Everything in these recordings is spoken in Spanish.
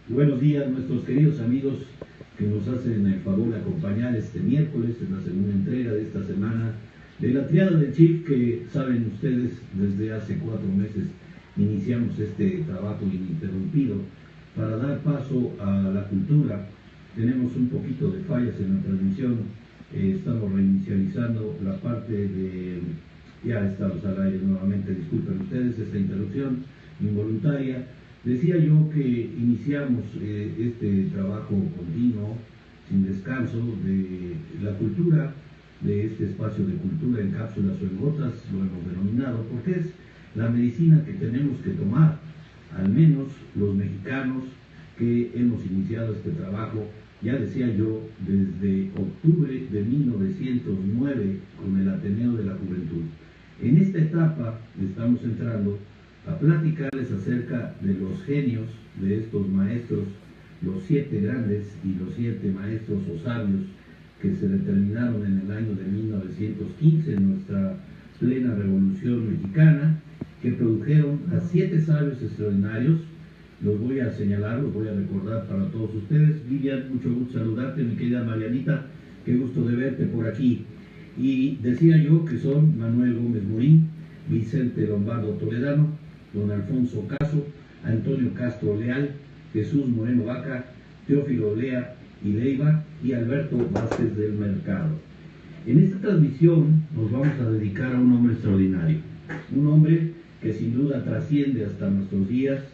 Buenos días, nuestros queridos amigos que nos hacen el favor de acompañar este miércoles en la segunda entrega de esta semana de la Triada del Chief, que saben ustedes, desde hace 4 meses iniciamos este trabajo ininterrumpido para dar paso a la cultura. Tenemos un poquito de fallas en la transmisión, estamos reinicializando la parte de... Ya estamos al aire nuevamente, disculpen ustedes esta interrupción involuntaria. Decía yo que iniciamos este trabajo continuo, sin descanso, de la cultura, de este espacio de cultura en cápsulas o en gotas, lo hemos denominado, porque es la medicina que tenemos que tomar, al menos los mexicanos que hemos iniciado este trabajo, ya decía yo, desde octubre de 1909 con el Ateneo de la Juventud. En esta etapa estamos entrando a platicarles acerca de los genios de estos maestros, los 7 grandes y los 7 maestros o sabios que se determinaron en el año de 1915 en nuestra plena revolución mexicana, que produjeron a 7 sabios extraordinarios. Los voy a señalar, los voy a recordar para todos ustedes. Vivian, mucho gusto saludarte, mi querida Marianita, qué gusto de verte por aquí. Y decía yo que son Manuel Gómez Morín, Vicente Lombardo Toledano, don Alfonso Caso, Antonio Castro Leal, Jesús Moreno Vaca, Teófilo Lea y Leiva y Alberto Vázquez del Mercado. En esta transmisión nos vamos a dedicar a un hombre extraordinario, un hombre que sin duda trasciende hasta nuestros días.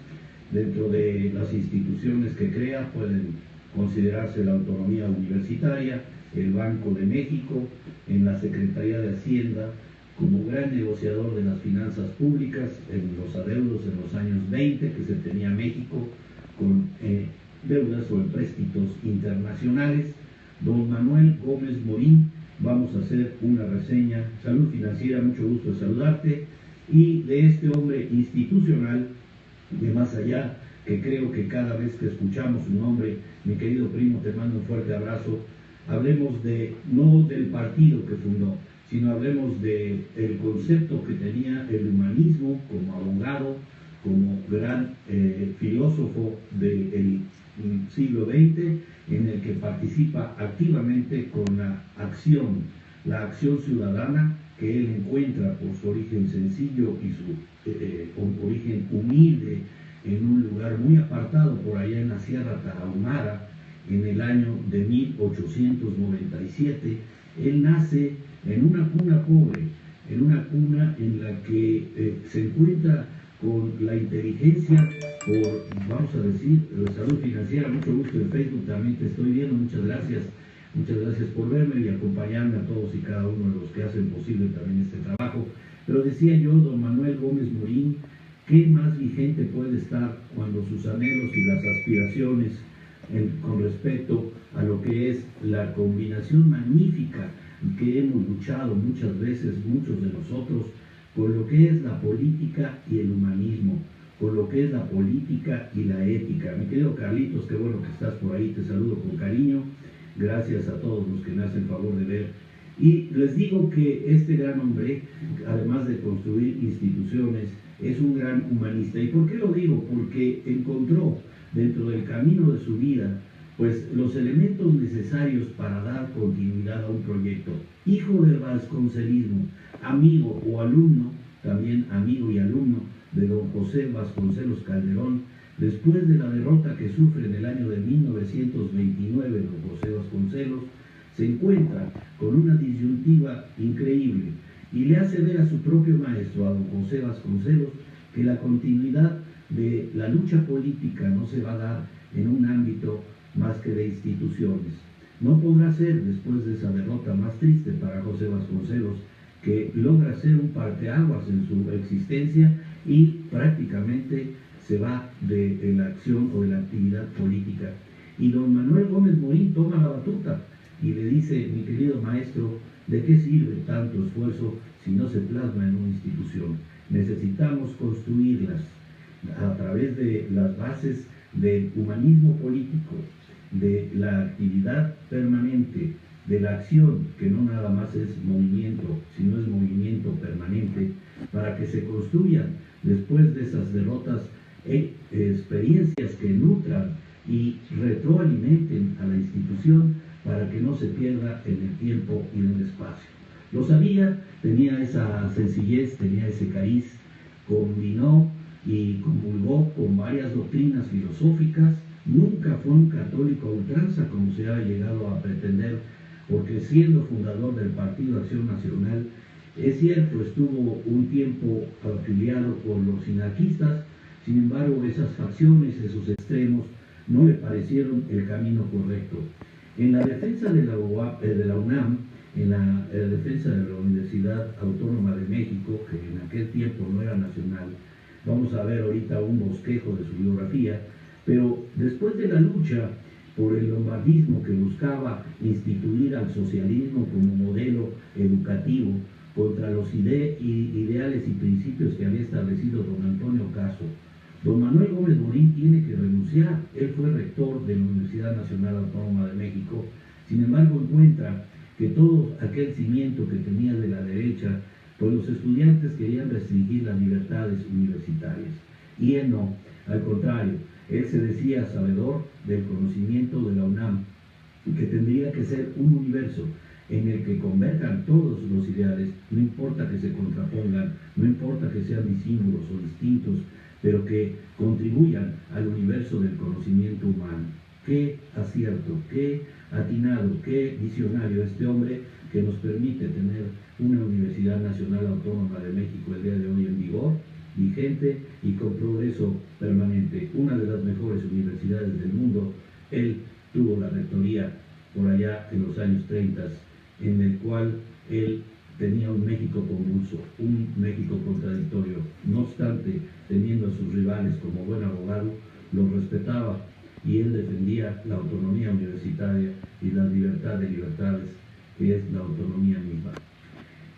Dentro de las instituciones que crea pueden considerarse la autonomía universitaria, el Banco de México, en la Secretaría de Hacienda, como gran negociador de las finanzas públicas en los adeudos en los años 20 que se tenía México con deudas o empréstitos internacionales. Don Manuel Gómez Morín, vamos a hacer una reseña. Salud Financiera, mucho gusto de saludarte, y de este hombre institucional de más allá, que creo que cada vez que escuchamos su nombre, mi querido primo, te mando un fuerte abrazo. Hablemos no del partido que fundó, sino hablemos del concepto que tenía el humanismo como abogado, como gran filósofo del siglo XX, en el que participa activamente con la acción ciudadana que él encuentra por su origen sencillo y su origen humilde en un lugar muy apartado por allá en la Sierra Tarahumara en el año de 1897. Él nace en una cuna pobre, en una cuna en la que se encuentra con la inteligencia por, vamos a decir, Salud Financiera. Mucho gusto en Facebook, también te estoy viendo, muchas gracias por verme y acompañarme a todos y cada uno de los que hacen posible también este trabajo. Pero decía yo, don Manuel Gómez Morín, ¿qué más vigente puede estar cuando sus anhelos y las aspiraciones con respecto a lo que es la combinación magnífica que hemos luchado muchas veces, muchos de nosotros, con lo que es la política y el humanismo, con lo que es la política y la ética? Mi querido Carlitos, qué bueno que estás por ahí, te saludo con cariño. Gracias a todos los que me hacen favor de ver. Y les digo que este gran hombre, además de construir instituciones, es un gran humanista. ¿Y por qué lo digo? Porque encontró dentro del camino de su vida pues los elementos necesarios para dar continuidad a un proyecto. Hijo del vasconcelismo, amigo o alumno, también amigo y alumno de don José Vasconcelos Calderón. Después de la derrota que sufre en el año de 1929 don José Vasconcelos, se encuentra con una disyuntiva increíble y le hace ver a su propio maestro, a don José Vasconcelos, que la continuidad de la lucha política no se va a dar en un ámbito más que de instituciones. No podrá ser, después de esa derrota más triste para José Vasconcelos, que logra ser un parteaguas en su existencia y prácticamente se va de la acción o de la actividad política. Y don Manuel Gómez Morín toma la batuta y le dice: mi querido maestro, ¿de qué sirve tanto esfuerzo si no se plasma en una institución? Necesitamos construirlas a través de las bases del humanismo político, de la actividad permanente, de la acción, que no nada más es movimiento, sino es movimiento permanente, para que se construyan después de esas derrotas experiencias que nutran y retroalimenten a la institución para que no se pierda en el tiempo y en el espacio. Lo sabía, tenía esa sencillez, tenía ese cariz, combinó y comulgó con varias doctrinas filosóficas, nunca fue un católico a ultranza como se ha llegado a pretender, porque siendo fundador del Partido Acción Nacional, es cierto, estuvo un tiempo afiliado con los sinarquistas, sin embargo esas facciones, esos extremos, no le parecieron el camino correcto. En la defensa de la UNAM, en la defensa de la Universidad Autónoma de México, que en aquel tiempo no era nacional, vamos a ver ahorita un bosquejo de su biografía, pero después de la lucha por el lombardismo que buscaba instituir al socialismo como modelo educativo contra los ideales y principios que había establecido don Antonio Caso, don Manuel Gómez Morín tiene que renunciar. Él fue rector de la Universidad Nacional Autónoma de México, sin embargo encuentra que todo aquel cimiento que tenía de la derecha, pues los estudiantes querían restringir las libertades universitarias, y él no, al contrario, él se decía sabedor del conocimiento de la UNAM, que tendría que ser un universo en el que converjan todos los ideales, no importa que se contrapongan, no importa que sean disímbolos o distintos, pero que contribuyan al universo del conocimiento humano. Qué acierto, qué atinado, qué visionario este hombre que nos permite tener una Universidad Nacional Autónoma de México el día de hoy en vigor, vigente y con progreso permanente, una de las mejores universidades del mundo. Él tuvo la rectoría por allá en los años 30, en el cual él tenía un México convulso, un México contradictorio. No obstante, teniendo a sus rivales como buen abogado, los respetaba y él defendía la autonomía universitaria y la libertad de libertades, que es la autonomía misma.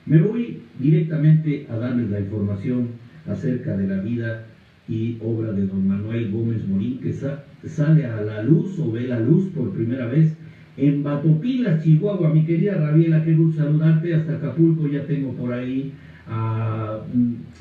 Me voy directamente a darles la información acerca de la vida y obra de don Manuel Gómez Morín, que sale a la luz o ve la luz por primera vez en Batopilas, Chihuahua. Mi querida Rabiela, qué gusto saludarte. Hasta Acapulco ya tengo por ahí.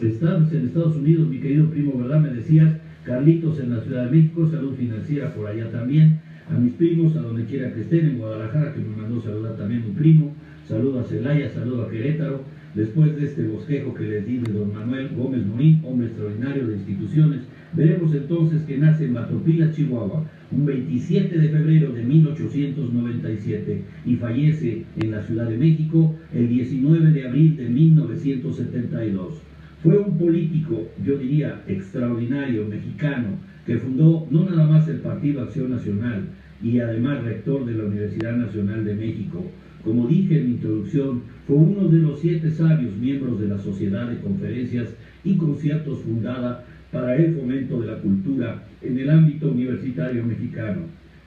Estamos en Estados Unidos, mi querido primo, ¿verdad? Me decías. Carlitos en la Ciudad de México, salud financiera por allá también. A mis primos, a donde quiera que estén, en Guadalajara, que me mandó saludar también un primo. Saludo a Celaya, saludo a Querétaro. Después de este bosquejo que les di de don Manuel Gómez Morín, hombre extraordinario de instituciones, veremos entonces que nace en Batopilas, Chihuahua, un 27 de febrero de 1897 y fallece en la Ciudad de México el 19 de abril de 1972. Fue un político, yo diría, extraordinario, mexicano, que fundó no nada más el Partido Acción Nacional y además rector de la Universidad Nacional de México. Como dije en mi introducción, fue uno de los 7 sabios miembros de la Sociedad de Conferencias y Conciertos fundada para el fomento de la cultura en el ámbito universitario mexicano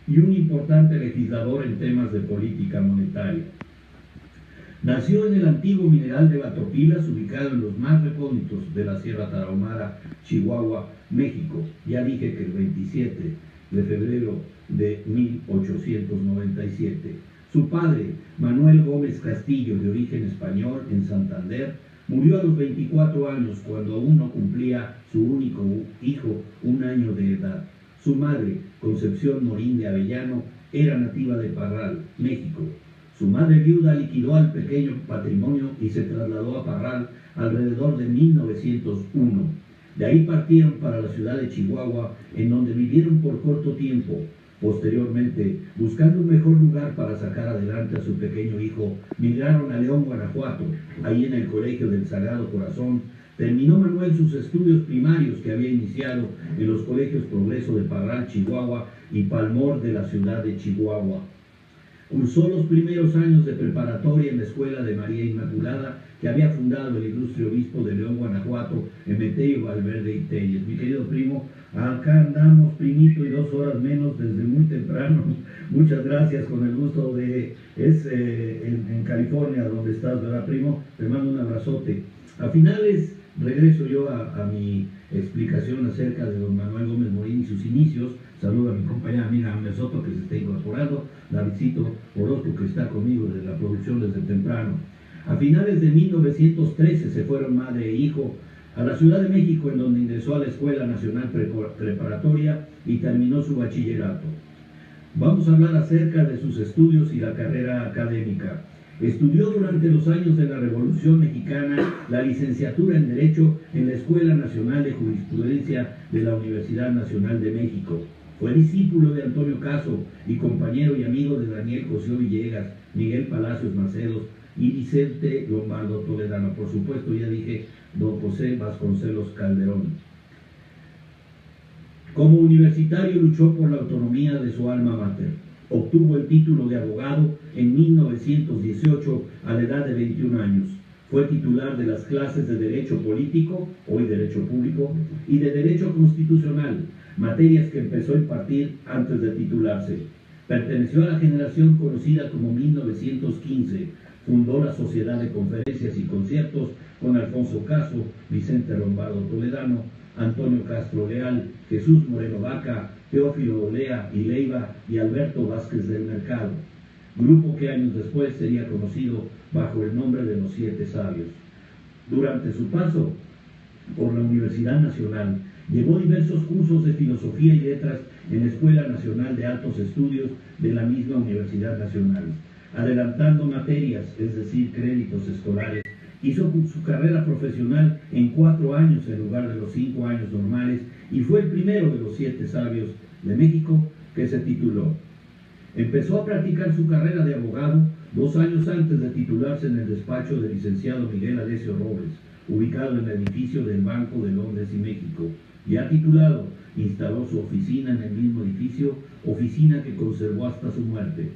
y un importante legislador en temas de política monetaria. Nació en el antiguo mineral de Batopilas, ubicado en los más recónditos de la Sierra Tarahumara, Chihuahua, México. Ya dije que el 27 de febrero de 1897. Su padre, Manuel Gómez Castillo, de origen español, en Santander, murió a los 24 años cuando aún no cumplía su único hijo un año de edad. Su madre, Concepción Morín de Avellano, era nativa de Parral, México. Su madre viuda liquidó al pequeño patrimonio y se trasladó a Parral alrededor de 1901. De ahí partieron para la ciudad de Chihuahua, en donde vivieron por corto tiempo. Posteriormente, buscando un mejor lugar para sacar adelante a su pequeño hijo, migraron a León, Guanajuato. Ahí en el Colegio del Sagrado Corazón terminó Manuel sus estudios primarios que había iniciado en los colegios Progreso de Parral, Chihuahua, y Palmor de la ciudad de Chihuahua. Cursó los primeros años de preparatoria en la Escuela de María Inmaculada, que había fundado el ilustre obispo de León, Guanajuato, Emeterio Valverde y Telles. Mi querido primo, acá andamos, primito, y 2 horas menos desde muy temprano. Muchas gracias, con el gusto de... en California, donde estás, ¿verdad, primo? Te mando un abrazote. A finales, regreso yo a mi explicación acerca de don Manuel Gómez Morín y sus inicios. Saludo a mi compañera amiga Amer Soto, que se está incorporando, Davidcito Orozco, que está conmigo desde la producción desde temprano. A finales de 1913 se fueron madre e hijo a la Ciudad de México, en donde ingresó a la Escuela Nacional Preparatoria y terminó su bachillerato. Vamos a hablar acerca de sus estudios y la carrera académica. Estudió durante los años de la Revolución Mexicana la licenciatura en Derecho en la Escuela Nacional de Jurisprudencia de la Universidad Nacional de México. Fue discípulo de Antonio Caso y compañero y amigo de Daniel Cosío Villegas, Miguel Palacios Macedos y Vicente Lombardo Toledano. Por supuesto, ya dije, don José Vasconcelos Calderón. Como universitario luchó por la autonomía de su alma mater. Obtuvo el título de abogado en 1918 a la edad de 21 años. Fue titular de las clases de Derecho Político, hoy Derecho Público, y de Derecho Constitucional, materias que empezó a impartir antes de titularse. Perteneció a la generación conocida como 1915. Fundó la Sociedad de Conferencias y Conciertos con Alfonso Caso, Vicente Lombardo Toledano, Antonio Castro Leal, Jesús Moreno Vaca, Teófilo Olea y Leiva y Alberto Vázquez del Mercado, grupo que años después sería conocido bajo el nombre de los Siete Sabios. Durante su paso por la Universidad Nacional, llevó diversos cursos de filosofía y letras en la Escuela Nacional de Altos Estudios de la misma Universidad Nacional, adelantando materias, es decir, créditos escolares. Hizo su carrera profesional en 4 años en lugar de los 5 años normales y fue el primero de los 7 sabios de México que se tituló. Empezó a practicar su carrera de abogado 2 años antes de titularse en el despacho del licenciado Miguel Alessio Robles, ubicado en el edificio del Banco de Londres y México. Ya titulado, instaló su oficina en el mismo edificio, oficina que conservó hasta su muerte.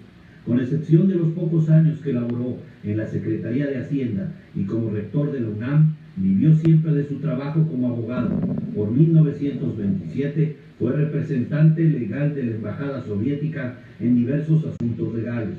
Con excepción de los pocos años que laboró en la Secretaría de Hacienda y como rector de la UNAM, vivió siempre de su trabajo como abogado. Por 1927 fue representante legal de la Embajada Soviética en diversos asuntos legales.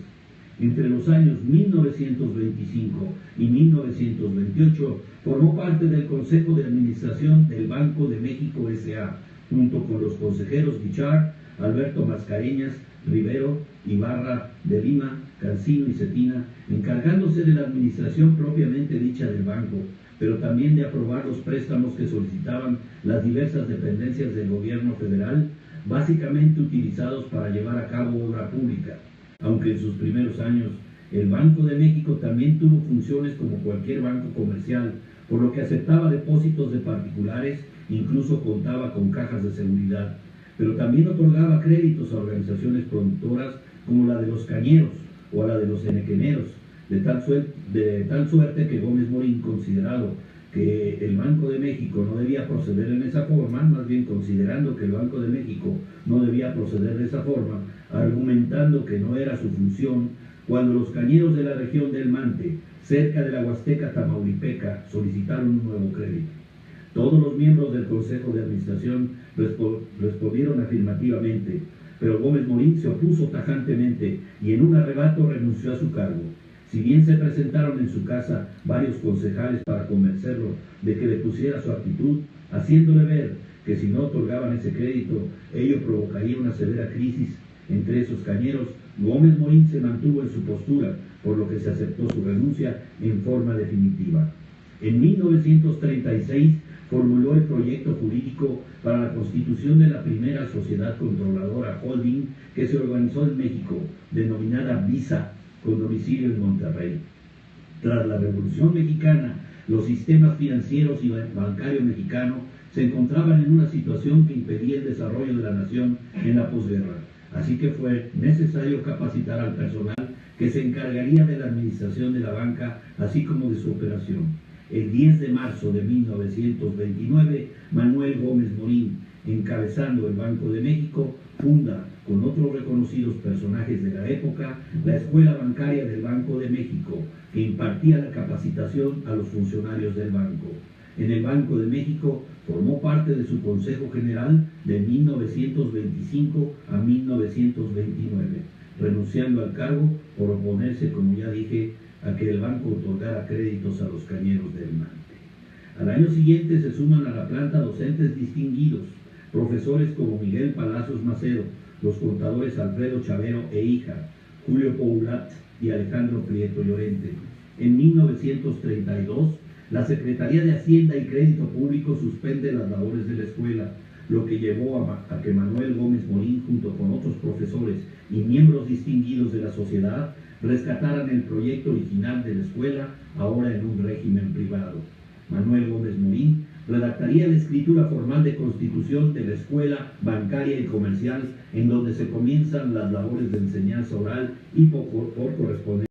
Entre los años 1925 y 1928 formó parte del Consejo de Administración del Banco de México S.A., junto con los consejeros Guichard, Alberto Mascareñas, Rivero, Ibarra, de Lima, Cancino y Cetina, encargándose de la administración propiamente dicha del banco, pero también de aprobar los préstamos que solicitaban las diversas dependencias del gobierno federal, básicamente utilizados para llevar a cabo obra pública. Aunque en sus primeros años el Banco de México también tuvo funciones como cualquier banco comercial, por lo que aceptaba depósitos de particulares, incluso contaba con cajas de seguridad, pero también otorgaba créditos a organizaciones productoras como la de los cañeros o a la de los enequeneros, de tal suerte que Gómez Morín, considerado que el Banco de México no debía proceder en esa forma, más bien considerando que el Banco de México no debía proceder de esa forma, argumentando que no era su función, cuando los cañeros de la región del Mante, cerca de la Huasteca Tamaulipeca, solicitaron un nuevo crédito. Todos los miembros del Consejo de Administración respondieron afirmativamente, pero Gómez Morín se opuso tajantemente y en un arrebato renunció a su cargo. Si bien se presentaron en su casa varios concejales para convencerlo de que le pusiera su actitud, haciéndole ver que si no otorgaban ese crédito, ello provocaría una severa crisis entre esos cañeros, Gómez Morín se mantuvo en su postura, por lo que se aceptó su renuncia en forma definitiva. En 1936 formuló el proyecto jurídico para la constitución de la primera sociedad controladora holding que se organizó en México, denominada Visa, con domicilio en Monterrey. Tras la Revolución Mexicana, los sistemas financieros y bancario mexicano se encontraban en una situación que impedía el desarrollo de la nación en la posguerra. Así que fue necesario capacitar al personal que se encargaría de la administración de la banca, así como de su operación. El 10 de marzo de 1929, Manuel Gómez Morín, encabezando el Banco de México, funda, con otros reconocidos personajes de la época, la Escuela Bancaria del Banco de México, que impartía la capacitación a los funcionarios del banco. En el Banco de México formó parte de su Consejo General de 1925 a 1929, renunciando al cargo por oponerse, como ya dije, a que el banco otorgara créditos a los cañeros del Mante. Al año siguiente se suman a la planta docentes distinguidos, profesores como Miguel Palacios Macedo, los contadores Alfredo Chavero e hija, Julio Poulat y Alejandro Prieto Llorente. En 1932 la Secretaría de Hacienda y Crédito Público suspende las labores de la escuela, lo que llevó a que Manuel Gómez Morín, junto con otros profesores y miembros distinguidos de la sociedad, rescataran el proyecto original de la escuela, ahora en un régimen privado. Manuel Gómez Morín redactaría la escritura formal de constitución de la escuela bancaria y comercial, en donde se comienzan las labores de enseñanza oral y por correspondencia